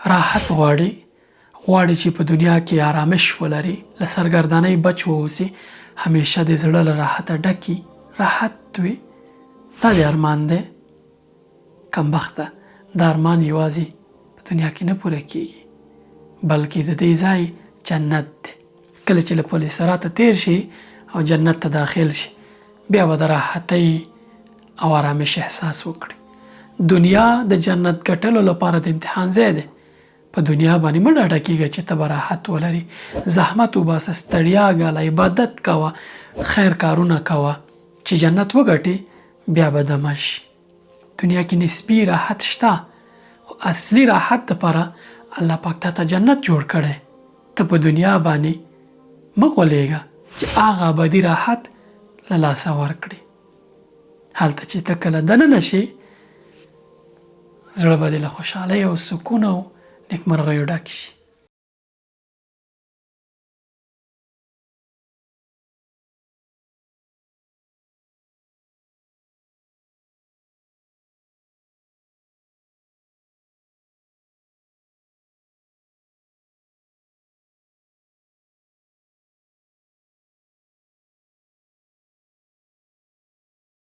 راحت غواړي چې په دنیا کې آرامش ولري، له سرګردانۍ بچ واوسي، همیشه د زړه له راحته ډکي راحت وي. دا د ارمان دی. کمبخته دا ارمان یوازې په دنیا کې نه پوره کیږي، بلکې د دې ځای جنت دی. کله چې له پل صراط تیر شي او جنت ته داخل شي، بیا به د راحتۍ او آرامش احساس وکړي. دنیا د جنت ګټلو لپاره د امتحان ځای دی. په دنیا باندې مه ډاډه کېږه چې ته به راحت ولري. زحمت وباسه، ستړیا ګاله، عبادت کوه، خیر کارونه کوه چې جنت وګټې، بیا به دمه شي. دنیا کې نسبي راحت شته، خو اصلي راحت دپاره الله پاک تاته جنت جوړ کړی. ته په دنیا باندې مه غولېږه چې هغه ابدي راحت له لاسه ورکړي. هلته چې ته کله دننه شي، زړه به دې له خوشحالۍ او سکون او نیکمرغیو ډک شي.